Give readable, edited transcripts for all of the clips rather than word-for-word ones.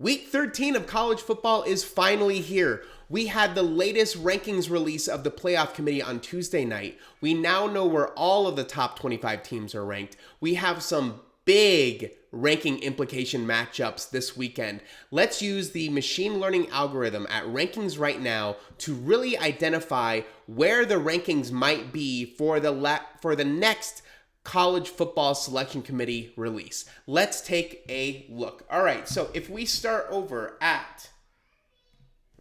Week 13 of college football is finally here. We had the latest rankings release of the playoff committee on Tuesday night. We now know where all of the top 25 teams are ranked. We have some big ranking implication matchups this weekend. Let's use the machine learning algorithm at Rankings Right Now to really identify where the rankings might be for the next college football selection committee release. Let's take a look. All right, so if we start over at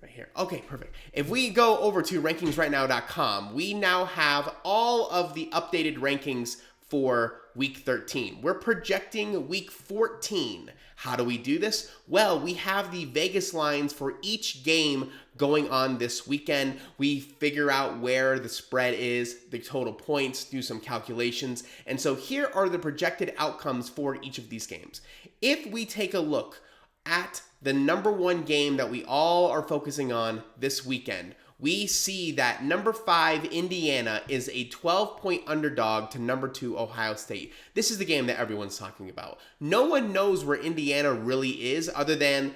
right here. Okay, perfect. If we go over to rankingsrightnow.com, we now have all of the updated rankings for week 13. We're projecting week 14. How do we do this? Well, we have the Vegas lines for each game going on this weekend. We figure out where the spread is, the total points, do some calculations. And so here are the projected outcomes for each of these games. If we take a look at the number one game that we all are focusing on this weekend, we see that number 5, Indiana, is a 12-point underdog to number 2, Ohio State. This is the game that everyone's talking about. No one knows where Indiana really is other than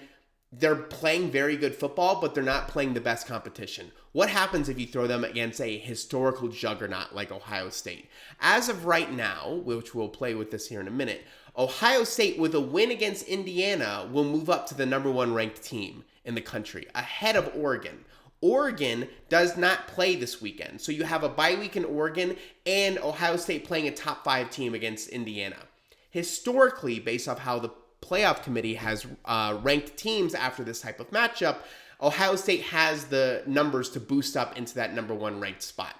they're playing very good football, but they're not playing the best competition. What happens if you throw them against a historical juggernaut like Ohio State? As of right now, which we'll play with this here in a minute, Ohio State with a win against Indiana will move up to the number 1 ranked team in the country, ahead of Oregon. Oregon does not play this weekend, so you have a bye week in Oregon and Ohio State playing a top 5 team against Indiana. Historically, based off how the playoff committee has ranked teams after this type of matchup, Ohio State has the numbers to boost up into that number 1 ranked spot.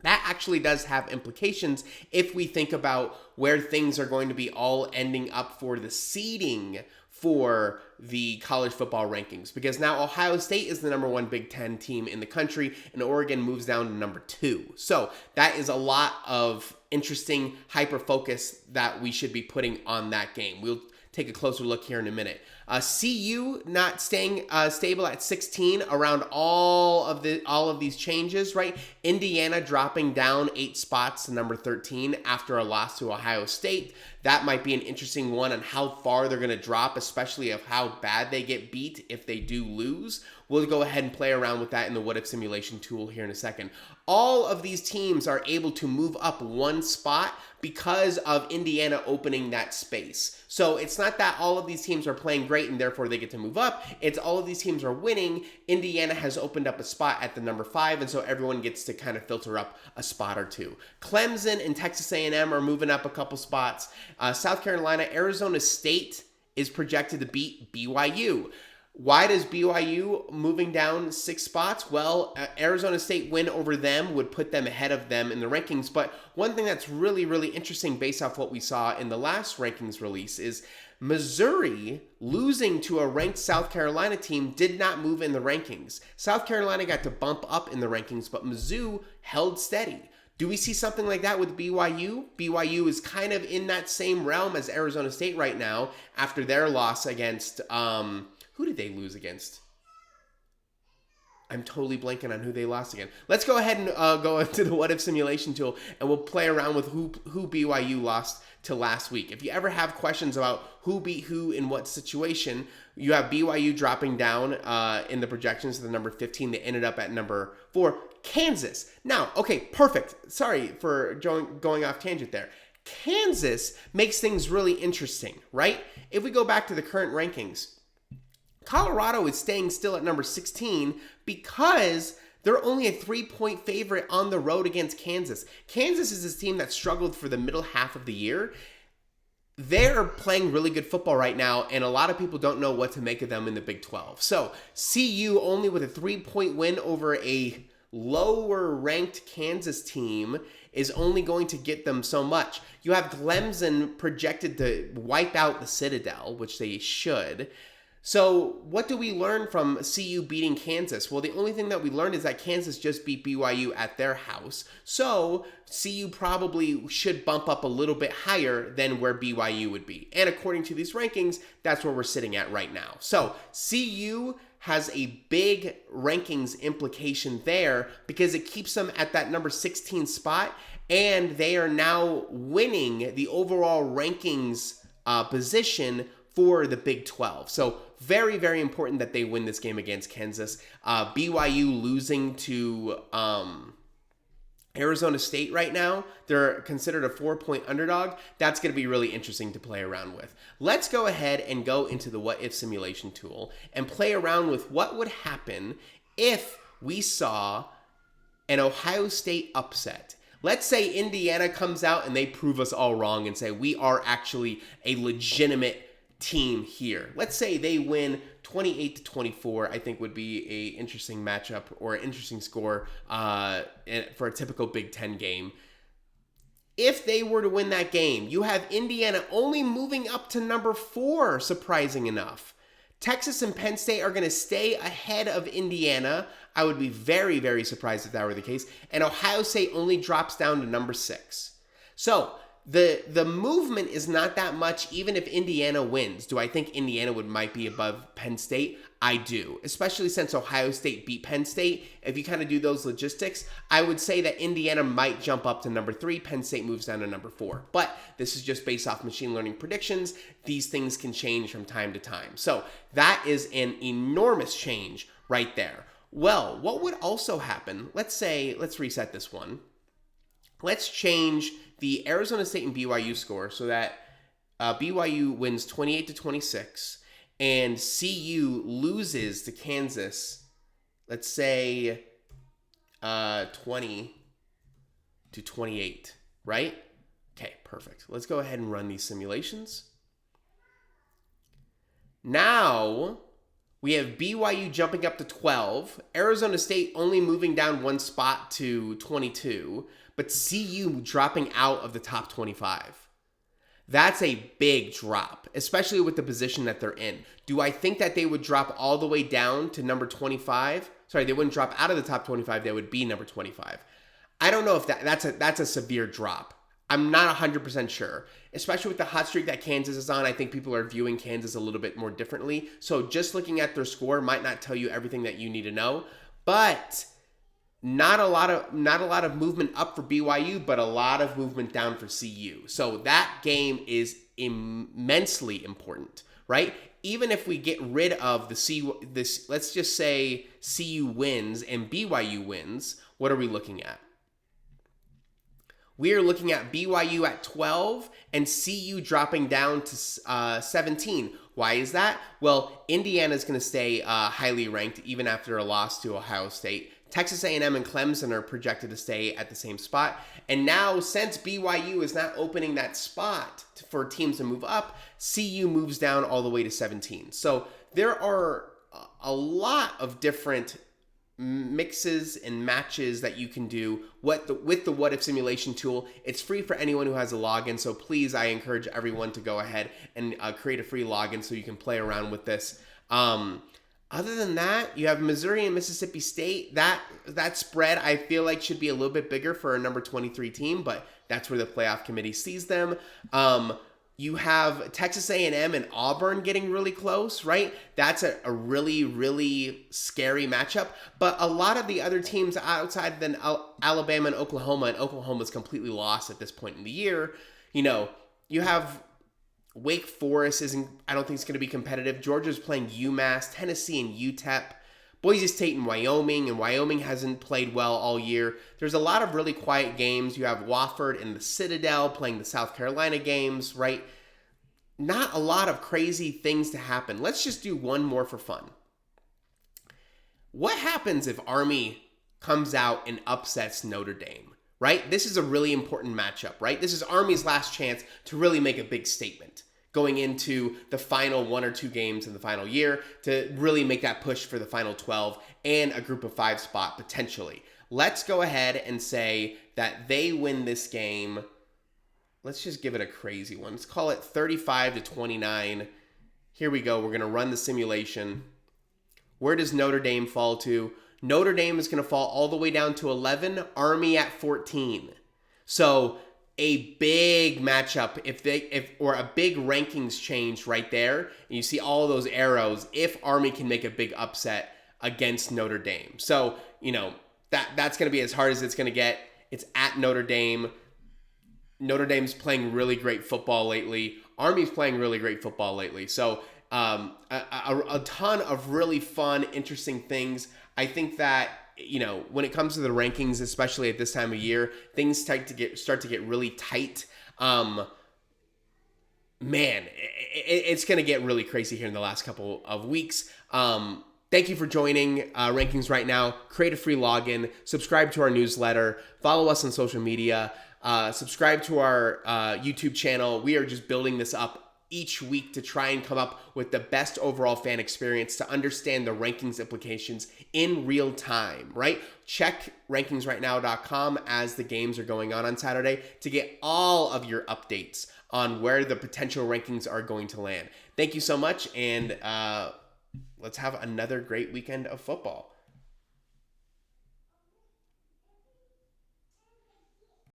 That actually does have implications if we think about where things are going to be all ending up for the seeding for the college football rankings, because now Ohio State is the number 1 Big Ten team in the country and Oregon moves down to number 2. So that is a lot of interesting hyper focus that we should be putting on that game. We'll take a closer look here in a minute. CU not staying stable at 16 around all of these changes, right? Indiana dropping down 8 spots to number 13 after a loss to Ohio State. That might be an interesting one on how far they're going to drop, especially of how bad they get beat if they do lose. We'll go ahead and play around with that in the what if simulation tool here in a second. All of these teams are able to move up 1 spot because of Indiana opening that space. So it's not that all of these teams are playing great and therefore they get to move up. It's all of these teams are winning. Indiana has opened up a spot at the number 5, and so everyone gets to kind of filter up a spot or two. Clemson and Texas A&M are moving up a couple spots. South Carolina, Arizona State is projected to beat BYU. Why does BYU moving down 6 spots? Well, Arizona State win over them would put them ahead of them in the rankings. But one thing that's really, really interesting based off what we saw in the last rankings release is Missouri losing to a ranked South Carolina team did not move in the rankings. South Carolina got to bump up in the rankings, but Mizzou held steady. Do we see something like that with BYU? BYU is kind of in that same realm as Arizona State right now after their loss against... who did they lose against? I'm totally blanking on who they lost again. Let's go ahead and go into the what if simulation tool, and we'll play around with who BYU lost to last week. If you ever have questions about who beat who in what situation, you have BYU dropping down in the projections to the number 15. They ended up at number 4. Kansas. Now, okay, perfect. Sorry for going off tangent there. Kansas makes things really interesting, right? If we go back to the current rankings, Colorado is staying still at number 16 because they're only a 3-point favorite on the road against Kansas. Kansas is this team that struggled for the middle half of the year. They're playing really good football right now, and a lot of people don't know what to make of them in the Big 12. So CU only with a 3-point win over a lower-ranked Kansas team is only going to get them so much. You have Clemson projected to wipe out the Citadel, which they should. So what do we learn from CU beating Kansas? Well, the only thing that we learned is that Kansas just beat BYU at their house. So CU probably should bump up a little bit higher than where BYU would be. And according to these rankings, that's where we're sitting at right now. So CU has a big rankings implication there because it keeps them at that number 16 spot, and they are now winning the overall rankings position for the Big 12. So very, very important that they win this game against Kansas. BYU losing to Arizona State right now. They're considered a 4-point underdog. That's going to be really interesting to play around with. Let's go ahead and go into the what if simulation tool and play around with what would happen if we saw an Ohio State upset. Let's say Indiana comes out and they prove us all wrong and say we are actually a legitimate team here. Let's say they win 28-24. I think would be a interesting matchup or an interesting score for a typical Big Ten game. If they were to win that game, you have Indiana only moving up to number 4, surprising enough. Texas and Penn State are going to stay ahead of Indiana. I would be very, very surprised if that were the case. And Ohio State only drops down to number 6. So the movement is not that much, even if Indiana wins. Do I think Indiana might be above Penn State? I do, especially since Ohio State beat Penn State. If you kind of do those logistics, I would say that Indiana might jump up to number 3. Penn State moves down to number 4. But this is just based off machine learning predictions. These things can change from time to time. So that is an enormous change right there. Well, what would also happen? Let's reset this one. Let's change the Arizona State and BYU score so that BYU wins 28-26 and CU loses to Kansas, let's say 20-28, right? Okay, perfect. Let's go ahead and run these simulations. Now we have BYU jumping up to 12, Arizona State only moving down 1 spot to 22, but CU dropping out of the top 25. That's a big drop, especially with the position that they're in. Do I think that they would drop all the way down to number 25? Sorry, they wouldn't drop out of the top 25. They would be number 25. I don't know if that's a severe drop. I'm not 100% sure, especially with the hot streak that Kansas is on. I think people are viewing Kansas a little bit more differently. So just looking at their score might not tell you everything that you need to know, but not a lot of movement up for BYU, but a lot of movement down for CU. So that game is immensely important, right? Even if we get rid of this, let's just say CU wins and BYU wins, what are we looking at? We are looking at BYU at 12 and CU dropping down to 17. Why is that? Well, Indiana is going to stay highly ranked even after a loss to Ohio State. Texas A&M and Clemson are projected to stay at the same spot. And now, since BYU is not opening that spot for teams to move up, CU moves down all the way to 17. So there are a lot of different mixes and matches that you can do with the what if simulation tool. It's free for anyone who has a login, so please, I encourage everyone to go ahead and create a free login so you can play around with this. Other than that, you have Missouri and Mississippi State. That spread, I feel like, should be a little bit bigger for a number 23 team, but that's where the playoff committee sees them. You have Texas A&M and Auburn getting really close, right? That's a really, really scary matchup. But a lot of the other teams outside than Alabama and Oklahoma's completely lost at this point in the year. You know, you have Wake Forest I don't think it's going to be competitive. Georgia's playing UMass, Tennessee and UTEP, Boise State and Wyoming hasn't played well all year. There's a lot of really quiet games. You have Wofford and the Citadel playing the South Carolina games, right? Not a lot of crazy things to happen. Let's just do one more for fun. What happens if Army comes out and upsets Notre Dame? Right? This is a really important matchup, right? This is Army's last chance to really make a big statement going into the final 1 or 2 games in the final year to really make that push for the final 12 and a group of 5 spot potentially. Let's go ahead and say that they win this game. Let's just give it a crazy one. Let's call it 35-29. Here we go. We're going to run the simulation. Where does Notre Dame fall to? Notre Dame is going to fall all the way down to 11, Army at 14. So a big matchup, or a big rankings change right there, and you see all those arrows if Army can make a big upset against Notre Dame. So, you know, that's going to be as hard as it's going to get. It's at Notre Dame. Notre Dame's playing really great football lately. Army's playing really great football lately. So a ton of really fun, interesting things. I think that when it comes to the rankings, especially at this time of year, things start to get really tight. Man, it's going to get really crazy here in the last couple of weeks. Thank you for joining Rankings Right Now. Create a free login, subscribe to our newsletter, follow us on social media, subscribe to our YouTube channel. We are just building this up each week to try and come up with the best overall fan experience to understand the rankings implications in real time, right? Check rankingsrightnow.com as the games are going on Saturday to get all of your updates on where the potential rankings are going to land. Thank you so much, and let's have another great weekend of football.